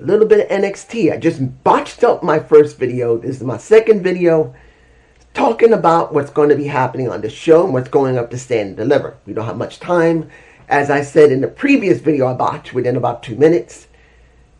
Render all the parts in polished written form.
a little bit of NXT. I just botched up my first video. This is my second video talking about what's going to be happening on the show and what's going up to Stand and Deliver. We don't have much time. As I said in the previous video I botched within about 2 minutes,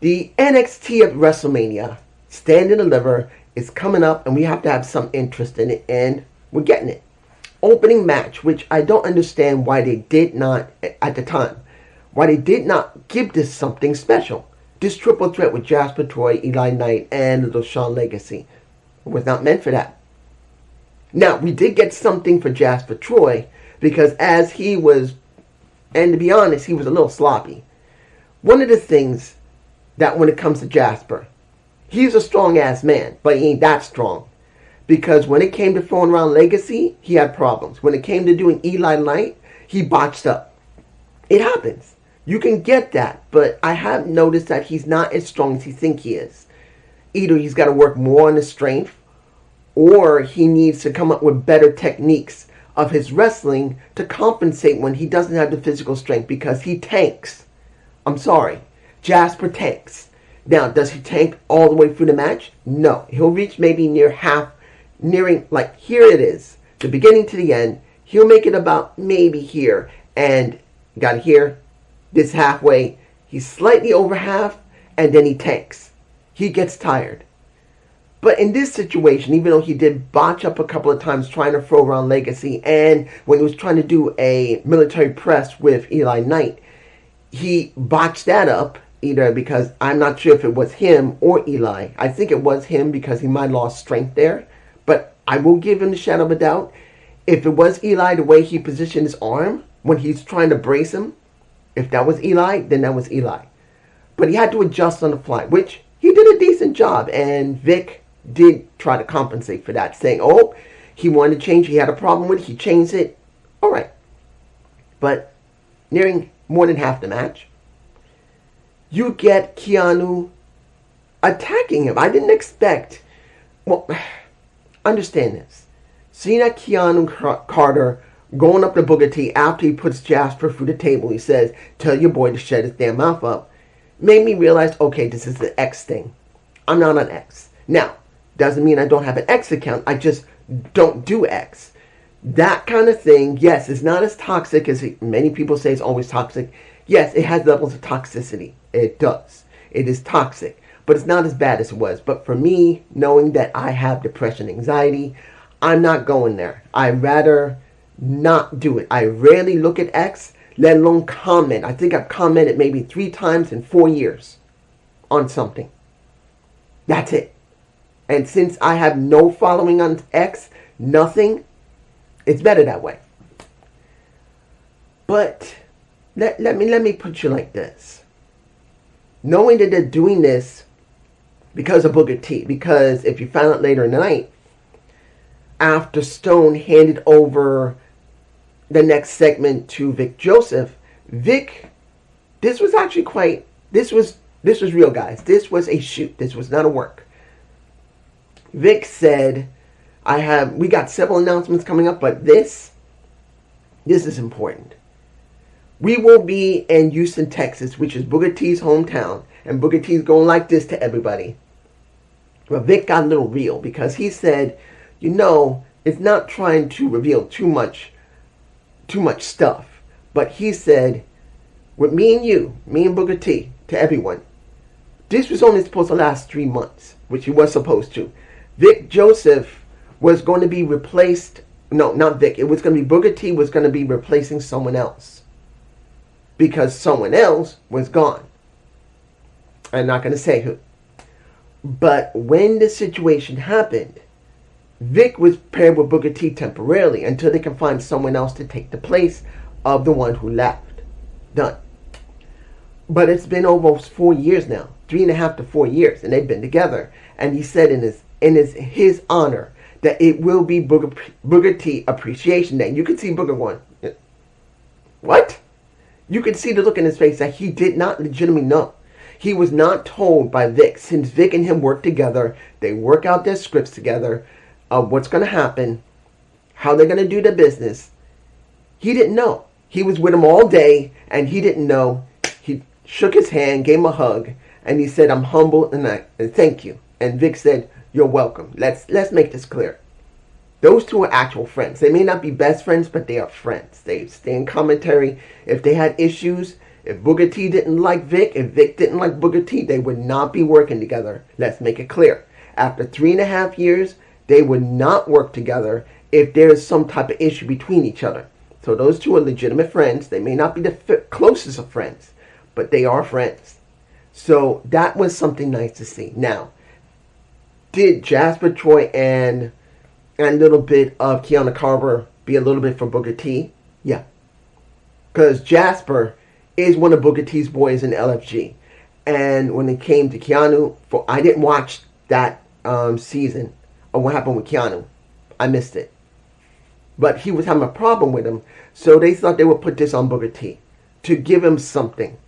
the NXT of WrestleMania, Stand and Deliver, is coming up and we have to have some interest in it, and we're getting it. Opening match, which I don't understand why they did not, at the time, why they did not give this something special. This triple threat with Jasper Troy, Eli Knight, and Little Sean Legacy was not meant for that. Now, we did get something for Jasper Troy because as he was, and to be honest, he was a little sloppy. One of the things that when it comes to Jasper, he's a strong-ass man, but he ain't that strong. Because when it came to throwing around Legacy, he had problems. When it came to doing Eli Knight, he botched up. It happens. You can get that, but I have noticed that he's not as strong as he thinks he is. Either he's got to work more on his strength, or he needs to come up with better techniques of his wrestling to compensate when he doesn't have the physical strength, because he tanks. I'm sorry. Jasper tanks. Now, does he tank all the way through the match? No. He'll reach maybe nearing, like here it is, the beginning to the end. He'll make it about maybe here, and got here, this halfway, he's slightly over half, and then he tanks. He gets tired. But in this situation, even though he did botch up a couple of times trying to throw around Legacy, and when he was trying to do a military press with Eli Knight, he botched that up, either because I'm not sure if it was him or Eli. I think it was him because he might have lost strength there. But I will give him the shadow of a doubt. If it was Eli, the way he positioned his arm when he's trying to brace him, if that was Eli, then that was Eli. But he had to adjust on the fly, which he did a decent job. And Vic did try to compensate for that, saying, oh, he wanted to change. He had a problem with it. He changed it. All right. But nearing more than half the match, you get Keanu attacking him. I didn't expect... Well, understand this. Seeing that Keanu Carter going up to Booker T after he puts Jasper through the table, he says, tell your boy to shut his damn mouth up, made me realize, okay, this is the X thing. I'm not on X. Now, doesn't mean I don't have an X account. I just don't do X. That kind of thing, yes, it's not as toxic as many people say it's always toxic. Yes, it has levels of toxicity. It does. It is toxic. But it's not as bad as it was. But for me, knowing that I have depression, anxiety, I'm not going there. I'd rather not do it. I rarely look at X, let alone comment. I think I've commented maybe 3 times in 4 years on something. That's it. And since I have no following on X, nothing, it's better that way. But let me put you like this. Knowing that they're doing this because of Booker T. Because if you found out later in the night, after Stone handed over the next segment to Vic Joseph, Vic, this was real, guys. This was a shoot. This was not a work. Vic said, we got several announcements coming up, but this is important. We will be in Houston, Texas, which is Booker T's hometown. And Booker T's going like this to everybody. But Vic got a little real because he said, it's not trying to reveal too much stuff. But he said, with me and Booker T, to everyone, this was only supposed to last 3 months, which he was supposed to. Vic Joseph was going to be replaced. No, not Vic. It was going to be Booker T was going to be replacing someone else. Because someone else was gone. I'm not going to say who. But when the situation happened, Vic was paired with Booker T temporarily until they can find someone else to take the place of the one who left. Done. But it's been almost 4 years now. 3.5 to 4 years. And they've been together. And he said in his honor that it will be Booker T Appreciation Day. You can see Booker going, what? You could see the look in his face that he did not legitimately know. He was not told by Vic. Since Vic and him work together, they work out their scripts together of what's going to happen, how they're going to do the business. He didn't know. He was with him all day, and he didn't know. He shook his hand, gave him a hug, And he said, I'm humbled and thank you. And Vic said, you're welcome. Let's make this clear. Those two are actual friends. They may not be best friends, but they are friends. They stay in commentary. If they had issues, if Booker T didn't like Vic, if Vic didn't like Booker T, they would not be working together. Let's make it clear. After 3.5 years, they would not work together if there is some type of issue between each other. So those two are legitimate friends. They may not be the closest of friends, but they are friends. So that was something nice to see. Now, did Jasper, Troy, and a little bit of Kiana Carver be a little bit for Booker T? Yeah. Because Jasper is one of Booker T's boys in LFG. And when it came to Keanu, I didn't watch that season of what happened with Keanu. I missed it. But he was having a problem with him, so they thought they would put this on Booker T to give him something.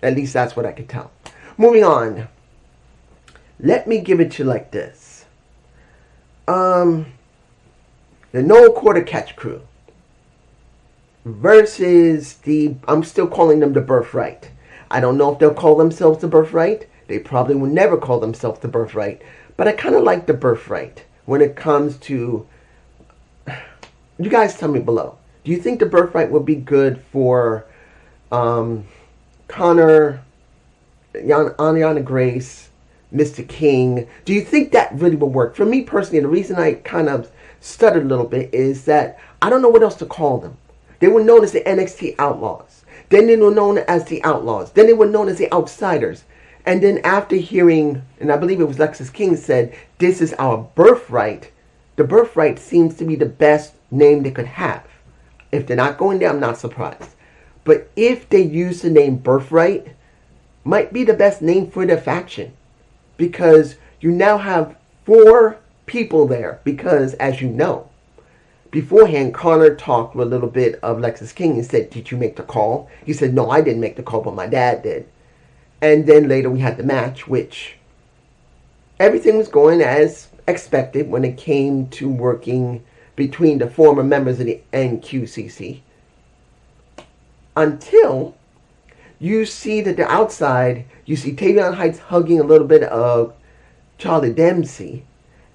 At least that's what I could tell. Moving on. Let me give it to you like this. The No Quarter Catch crew versus I'm still calling them the Birthright. I don't know if they'll call themselves the Birthright. They probably will never call themselves the Birthright. But I kind of like the Birthright when it comes to... You guys tell me below. Do you think the Birthright would be good for Connor, Ariana Grace, Mr. King? Do you think that really would work? For me personally, the reason I kind of stuttered a little bit is that I don't know what else to call them. They were known as the NXT Outlaws. Then they were known as the Outlaws. Then they were known as the Outsiders. And then after hearing, and I believe it was Lexus King said, this is our birthright, the Birthright seems to be the best name they could have. If they're not going there, I'm not surprised. But if they use the name Birthright, might be the best name for their faction. Because you now have 4 people there. Because, as you know, beforehand, Connor talked with a little bit of Lexus King and said, did you make the call? He said, no, I didn't make the call, but my dad did. And then later we had the match, which everything was going as expected when it came to working between the former members of the NQCC. Until you see that the outside, you see Tavion Heights hugging a little bit of Charlie Dempsey.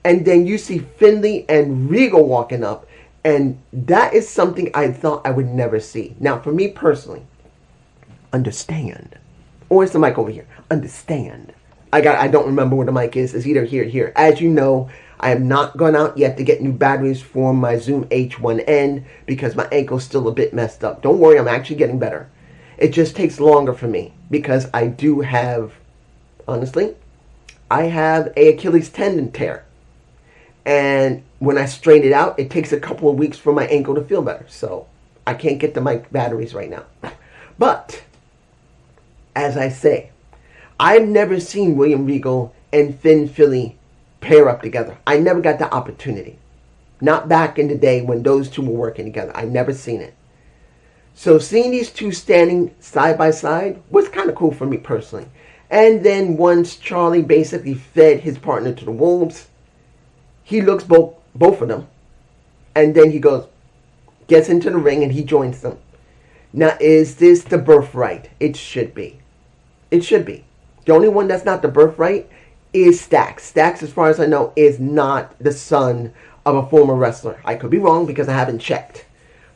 And then you see Finley and Regal walking up. And that is something I thought I would never see. Now, for me personally, understand. Or is the mic over here? Understand. I don't remember where the mic is. It's either here or here. As you know, I have not gone out yet to get new batteries for my Zoom H1N because my ankle's still a bit messed up. Don't worry, I'm actually getting better. It just takes longer for me because I do have, honestly, I have a Achilles tendon tear. And when I strain it out, it takes a couple of weeks for my ankle to feel better. So I can't get the mic batteries right now. But, as I say, I've never seen William Regal and Finn Philly pair up together. I never got the opportunity. Not back in the day when those two were working together. I never seen it. So seeing these two standing side by side was kind of cool for me personally. And then once Charlie basically fed his partner to the wolves, he looks both of them. And then he gets into the ring and he joins them. Now, is this the Birthright? It should be. It should be. The only one that's not the Birthright is Stax. Stax, as far as I know, is not the son of a former wrestler. I could be wrong because I haven't checked.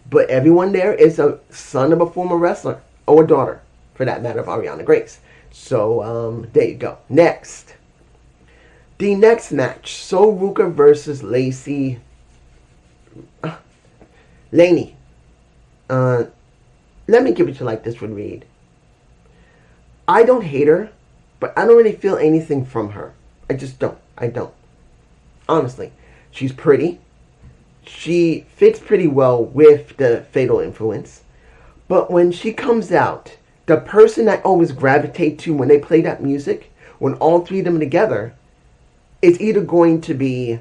But everyone there is a son of a former wrestler. Or a daughter, for that matter, of Ariana Grace. So, there you go. Next. The next match. So Ruka versus Laney. Let me give it to you like this with Reed. I don't hate her, but I don't really feel anything from her. I just don't. I don't. Honestly. She's pretty. She fits pretty well with the Fatal Influence. But when she comes out, the person I always gravitate to when they play that music, when all three of them are together, is either going to be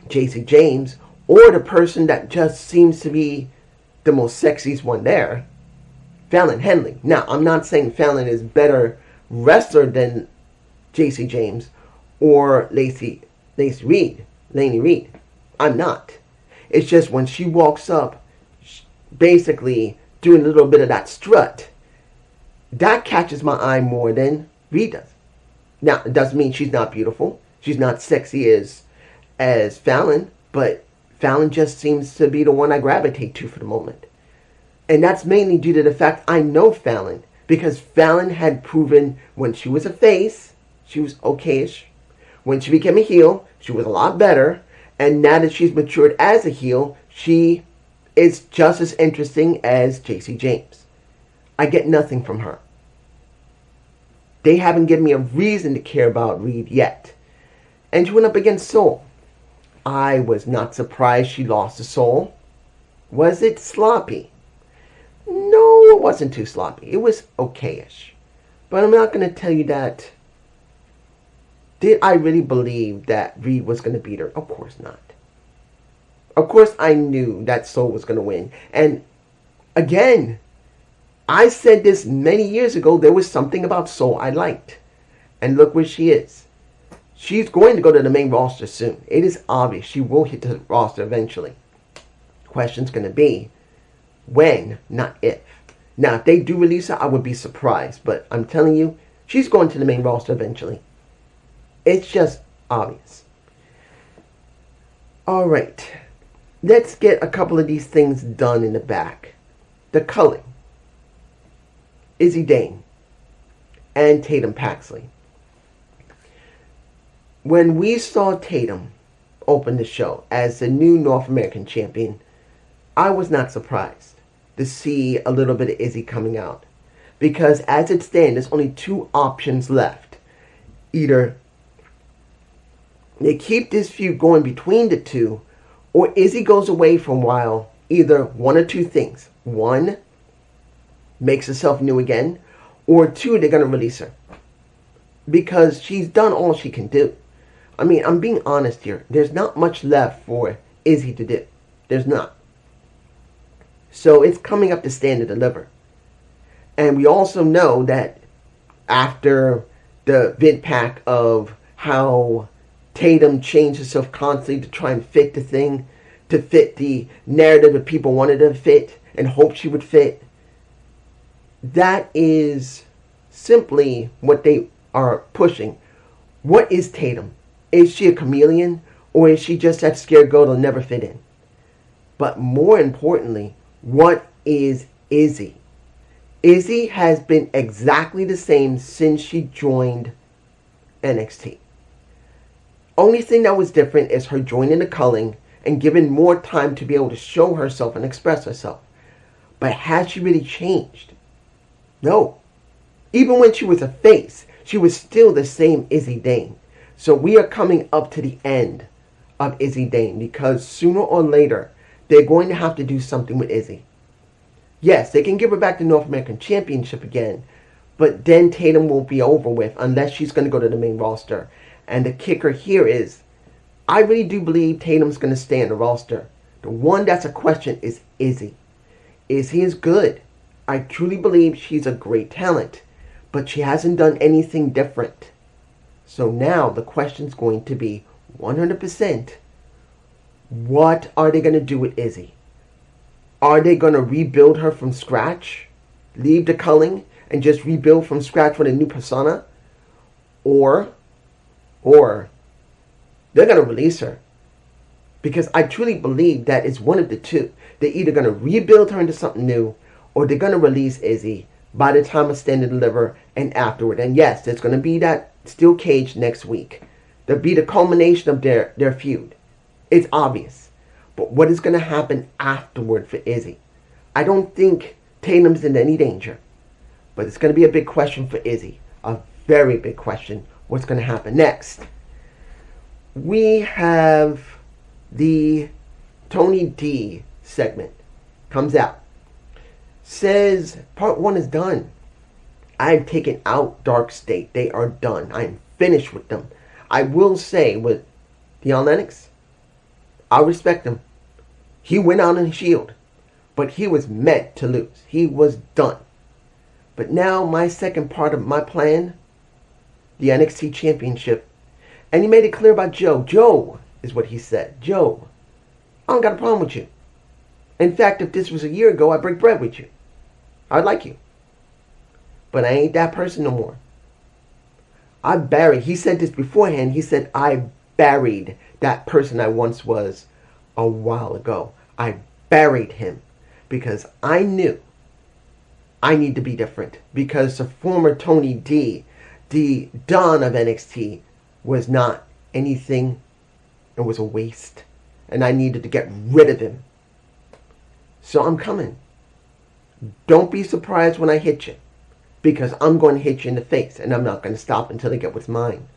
JC James or the person that just seems to be the most sexiest one there, Fallon Henley. Now, I'm not saying Fallon is better wrestler than JC James or Laney Reed. I'm not. It's just when she walks up, basically doing a little bit of that strut, that catches my eye more than Reed does. Now, it doesn't mean she's not beautiful. She's not sexy as Fallon, but Fallon just seems to be the one I gravitate to for the moment. And that's mainly due to the fact I know Fallon, because Fallon had proven when she was a face, she was okayish. When she became a heel, she was a lot better. And now that she's matured as a heel, she is just as interesting as JC James. I get nothing from her. They haven't given me a reason to care about Reed yet. And she went up against Soul. I was not surprised she lost to Soul. Was it sloppy? No, it wasn't too sloppy. It was okayish. But I'm not going to tell you that. Did I really believe that Reed was going to beat her? Of course not. Of course I knew that Soul was going to win. And again, I said this many years ago. There was something about Soul I liked. And look where she is. She's going to go to the main roster soon. It is obvious she will hit the roster eventually. Question's going to be when, not if. Now, if they do release her, I would be surprised. But I'm telling you, she's going to the main roster eventually. It's just obvious. Alright. Let's get a couple of these things done in the back. The culling. Izzy Dane and Tatum Paxley. When we saw Tatum open the show as the new North American champion, I was not surprised to see a little bit of Izzy coming out. Because as it stands, there's only two options left. Either they keep this feud going between the two, or Izzy goes away for a while. Either one or two things. One, makes herself new again, or two, they're going to release her. Because she's done all she can do. I mean, I'm being honest here. There's not much left for Izzy to do. There's not. So it's coming up to stand to deliver. And we also know that after the vid pack of how Tatum changed herself constantly to try and fit the thing, to fit the narrative that people wanted her to fit and hoped she would fit, that is simply what they are pushing. What is Tatum? Is she a chameleon, or is she just that scared girl that'll never fit in? But more importantly, what is Izzy? Izzy has been exactly the same since she joined NXT. Only thing that was different is her joining the culling and given more time to be able to show herself and express herself. But has she really changed? No. Even when she was a face, she was still the same Izzy Dane. So we are coming up to the end of Izzy Dane, because sooner or later, they're going to have to do something with Izzy. Yes, they can give her back the North American Championship again, but then Tatum won't be over with unless she's going to go to the main roster. And the kicker here is, I really do believe Tatum's going to stay in the roster. The one that's a question is Izzy. Izzy is good. I truly believe she's a great talent, but she hasn't done anything different. So now the question's going to be 100%, what are they going to do with Izzy? Are they going to rebuild her from scratch? Leave the culling and just rebuild from scratch with a new persona? Or they're going to release her. Because I truly believe that it's one of the two. They're either going to rebuild her into something new, or they're going to release Izzy by the time of Stand and Deliver and afterward. And yes, there's going to be that steel cage next week. There'll be the culmination of their feud. It's obvious. But what is going to happen afterward for Izzy? I don't think Tatum's in any danger. But it's going to be a big question for Izzy. A very big question. What's going to happen next? We have the Tony D segment. Comes out. Says part 1 is done. I've taken out Dark State. They are done. I am finished with them. I will say with Dion Lennox, I respect him. He went out on a shield, but he was meant to lose. He was done. But now my second part of my plan, the NXT Championship, and he made it clear about Joe. Joe is what he said. Joe, I don't got a problem with you. In fact, if this was a year ago, I'd break bread with you. I'd like you. But I ain't that person no more. he said this beforehand, he said, I buried that person I once was a while ago. I buried him because I knew I need to be different, because the former Tony D, the Don of NXT, was not anything. It was a waste. And I needed to get rid of him. So I'm coming. Don't be surprised when I hit you, because I'm going to hit you in the face, and I'm not going to stop until I get what's mine.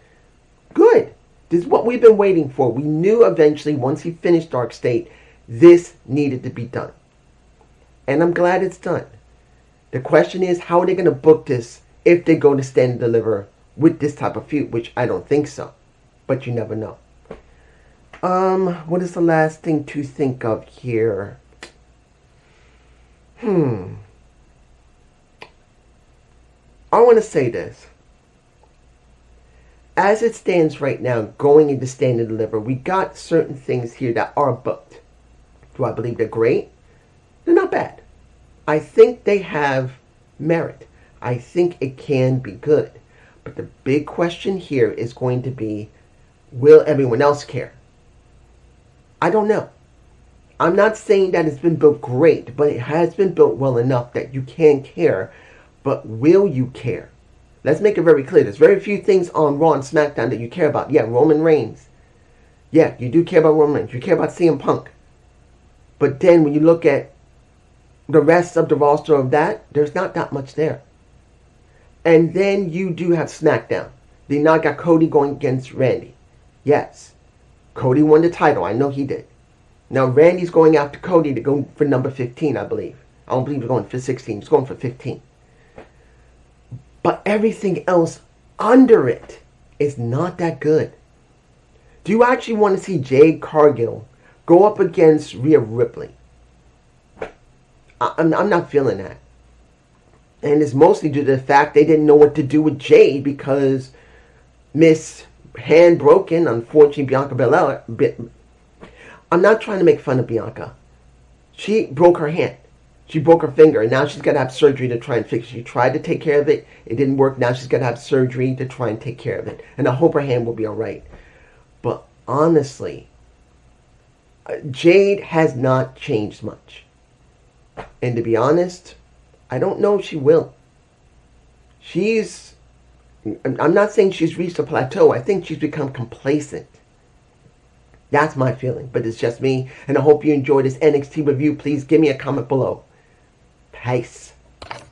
Good. This is what we've been waiting for. We knew eventually, once he finished Dark State, this needed to be done. And I'm glad it's done. The question is, how are they going to book this if they go to Stand and Deliver with this type of feud, which I don't think so. But you never know. What is the last thing to think of here? I want to say this. As it stands right now, going into Stand and Deliver, we got certain things here that are booked. Do I believe they're great? They're not bad. I think they have merit. I think it can be good. But the big question here is going to be, will everyone else care? I don't know. I'm not saying that it's been built great, but it has been built well enough that you can care. But will you care? Let's make it very clear. There's very few things on Raw and SmackDown that you care about. Yeah, Roman Reigns. Yeah, you do care about Roman Reigns. You care about CM Punk. But then when you look at the rest of the roster of that, there's not that much there. And then you do have SmackDown. They now got Cody going against Randy. Yes. Cody won the title. I know he did. Now Randy's going after Cody to go for number 15, I believe. I don't believe he's going for 16. He's going for 15. But everything else under it is not that good. Do you actually want to see Jade Cargill go up against Rhea Ripley? I'm not feeling that. And it's mostly due to the fact they didn't know what to do with Jade, because Miss Hand Broken, unfortunately, Bianca Belair. I'm not trying to make fun of Bianca. She broke her hand. She broke her finger, and now she's got to have surgery to try and fix it. She tried to take care of it. It didn't work. Now she's got to have surgery to try and take care of it. And I hope her hand will be all right. But honestly, Jade has not changed much. And to be honest, I don't know if she will. I'm not saying she's reached a plateau. I think she's become complacent. That's my feeling, but it's just me. And I hope you enjoyed this NXT review. Please give me a comment below. Peace.